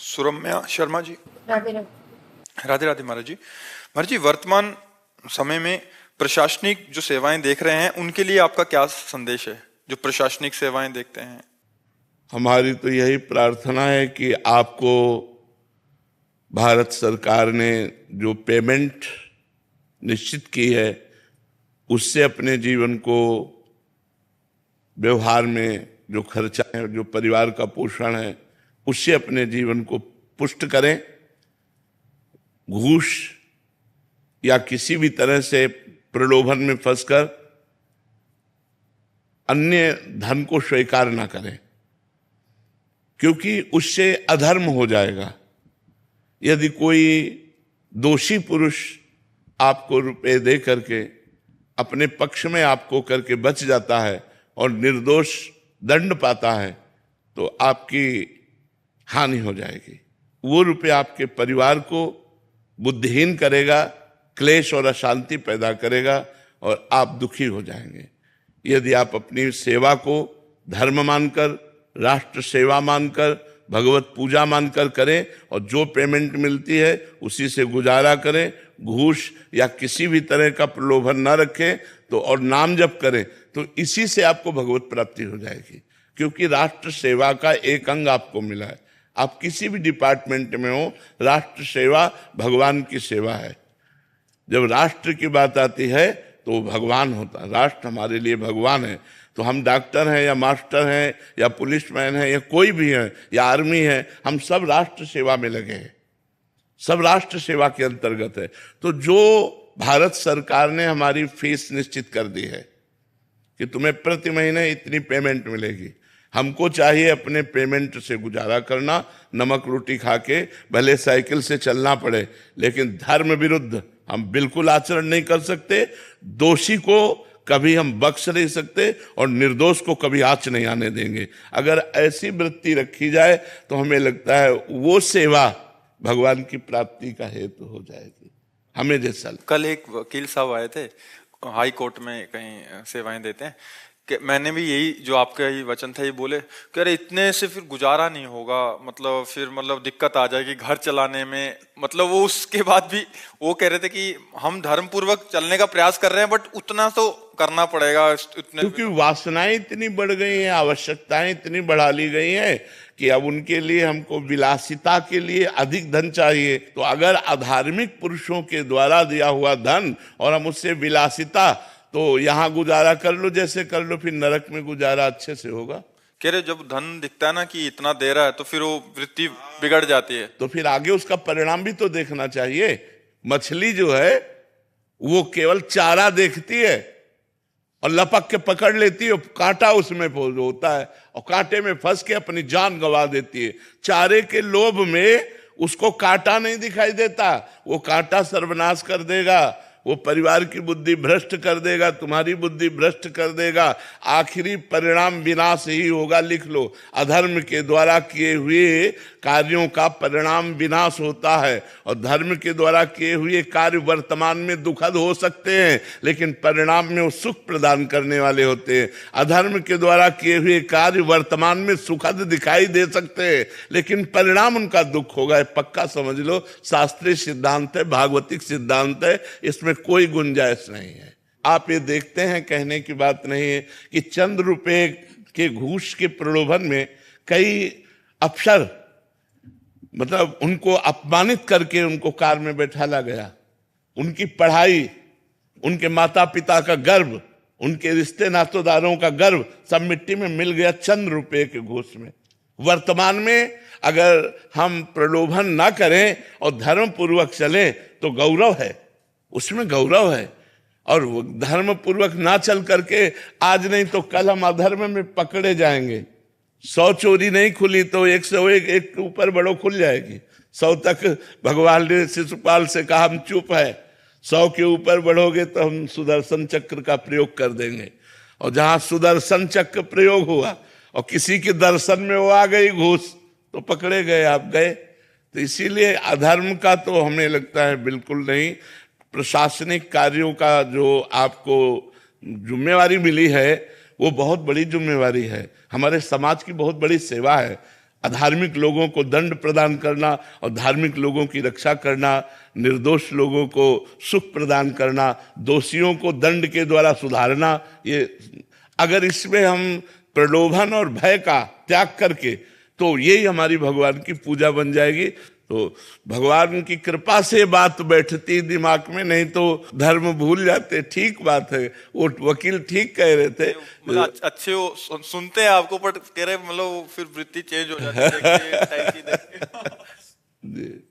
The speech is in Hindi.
सुरम्या शर्मा जी। राधे राधे। राधे राधे महाराज जी। महाराज जी, वर्तमान समय में प्रशासनिक जो सेवाएं देख रहे हैं उनके लिए आपका क्या संदेश है, जो प्रशासनिक सेवाएं देखते हैं? हमारी तो यही प्रार्थना है कि आपको भारत सरकार ने जो पेमेंट निश्चित की है उससे अपने जीवन को, व्यवहार में जो खर्चा है, जो परिवार का पोषण है, उससे अपने जीवन को पुष्ट करें। घूस या किसी भी तरह से प्रलोभन में फंसकर अन्य धन को स्वीकार ना करें, क्योंकि उससे अधर्म हो जाएगा। यदि कोई दोषी पुरुष आपको रुपए दे करके अपने पक्ष में आपको करके बच जाता है और निर्दोष दंड पाता है, तो आपकी हानि हो जाएगी। वो रुपए आपके परिवार को बुद्धिहीन करेगा, क्लेश और अशांति पैदा करेगा और आप दुखी हो जाएंगे। यदि आप अपनी सेवा को धर्म मानकर, राष्ट्र सेवा मानकर, भगवत पूजा मानकर करें और जो पेमेंट मिलती है उसी से गुजारा करें, घूस या किसी भी तरह का प्रलोभन न रखें तो, और नाम जप करें, तो इसी से आपको भगवत प्राप्ति हो जाएगी। क्योंकि राष्ट्र सेवा का एक अंग आपको मिला है। आप किसी भी डिपार्टमेंट में हो, राष्ट्र सेवा भगवान की सेवा है। जब राष्ट्र की बात आती है तो भगवान होता है। राष्ट्र हमारे लिए भगवान है। तो हम डॉक्टर हैं या मास्टर हैं या पुलिसमैन हैं या कोई भी है या आर्मी है, हम सब राष्ट्र सेवा में लगे हैं, सब राष्ट्र सेवा के अंतर्गत है। तो जो भारत सरकार ने हमारी फीस निश्चित कर दी है कि तुम्हें प्रति महीने इतनी पेमेंट मिलेगी, हमको चाहिए अपने पेमेंट से गुजारा करना, नमक रोटी खा के, भले साइकिल से चलना पड़े, लेकिन धर्म विरुद्ध हम बिल्कुल आचरण नहीं कर सकते। दोषी को कभी हम बख्श नहीं सकते और निर्दोष को कभी आँच नहीं आने देंगे। अगर ऐसी वृत्ति रखी जाए तो हमें लगता है वो सेवा भगवान की प्राप्ति का हेतु हो जाएगी। हमें जैसा कल एक वकील साहब आए थे, हाई कोर्ट में कहीं सेवाएं देते हैं, कि मैंने भी यही जो आपका ये वचन था ये बोले कि अरे इतने से फिर गुजारा नहीं होगा, मतलब दिक्कत आ जाएगी घर चलाने में। मतलब वो उसके बाद भी वो कह रहे थे कि हम धर्म पूर्वक चलने का प्रयास कर रहे हैं, बट उतना तो करना पड़ेगा उतने, क्योंकि वासनाएं इतनी बढ़ गई हैं, आवश्यकताएं इतनी बढ़ा ली गई हैं कि अब उनके लिए हमको विलासिता के लिए अधिक धन चाहिए। तो अगर अधार्मिक पुरुषों के द्वारा दिया हुआ धन और हम उससे विलासिता, तो यहाँ गुजारा कर लो जैसे कर लो, फिर नरक में गुजारा अच्छे से होगा। कह रहे जब धन दिखता है ना कि इतना दे रहा है तो फिर वो वृत्ति बिगड़ जाती है। तो फिर आगे उसका परिणाम भी तो देखना चाहिए। मछली जो है वो केवल चारा देखती है और लपक के पकड़ लेती है, कांटा उसमें होता है और कांटे में फंस के अपनी जान गंवा देती है। चारे के लोभ में उसको कांटा नहीं दिखाई देता, वो कांटा सर्वनाश कर देगा, वो परिवार की बुद्धि भ्रष्ट कर देगा, तुम्हारी बुद्धि भ्रष्ट कर देगा। आखिरी परिणाम विनाश ही होगा। लिख लो, अधर्म के द्वारा किए हुए कार्यों का परिणाम विनाश होता है और धर्म के द्वारा किए हुए कार्य वर्तमान में दुखद हो सकते हैं, लेकिन परिणाम में वो सुख प्रदान करने वाले होते हैं। अधर्म के द्वारा किए हुए कार्य वर्तमान में सुखद दिखाई दे सकते हैं, लेकिन परिणाम उनका दुख होगा। पक्का समझ लो, शास्त्रीय सिद्धांत है, भागवतिक सिद्धांत है, इसमें कोई गुंजाइश नहीं है। आप ये देखते हैं, कहने की बात नहीं है कि चंद रुपए के घूस के प्रलोभन में कई अफसर, मतलब उनको अपमानित करके उनको कार में बैठाला गया। उनकी पढ़ाई, उनके माता पिता का गर्व, उनके रिश्ते नातेदारों का गर्व सब मिट्टी में मिल गया चंद रुपए के घूस में। वर्तमान में अगर हम प्रलोभन ना करें और धर्म पूर्वक चलें तो गौरव है, उसमें गौरव है। और धर्म पूर्वक ना चल करके आज नहीं तो कल हम अधर्म में पकड़े जाएंगे। 100 चोरी नहीं खुली तो 101 एक के ऊपर बड़ो खुल जाएगी। 100 तक भगवान ने शिशुपाल से कहा हम चुप है, 100 के ऊपर बढ़ोगे तो हम सुदर्शन चक्र का प्रयोग कर देंगे। और जहां सुदर्शन चक्र प्रयोग हुआ और किसी के दर्शन में वो आ गई घूस, तो पकड़े गए, आप गए। तो इसीलिए अधर्म का तो हमें लगता है बिल्कुल नहीं। प्रशासनिक कार्यों का जो आपको जिम्मेवारी मिली है वो बहुत बड़ी जिम्मेवारी है, हमारे समाज की बहुत बड़ी सेवा है। अधार्मिक लोगों को दंड प्रदान करना और धार्मिक लोगों की रक्षा करना, निर्दोष लोगों को सुख प्रदान करना, दोषियों को दंड के द्वारा सुधारना, ये अगर इसमें हम प्रलोभन और भय का त्याग करके, तो यही हमारी भगवान की पूजा बन जाएगी। तो भगवान की कृपा से बात बैठती दिमाग में, नहीं तो धर्म भूल जाते। ठीक बात है, वो वकील ठीक कह रहे थे। मतलब अच्छे वो सुनते हैं आपको, बट कह रहे मतलब फिर वृत्ति चेंज हो जाती है।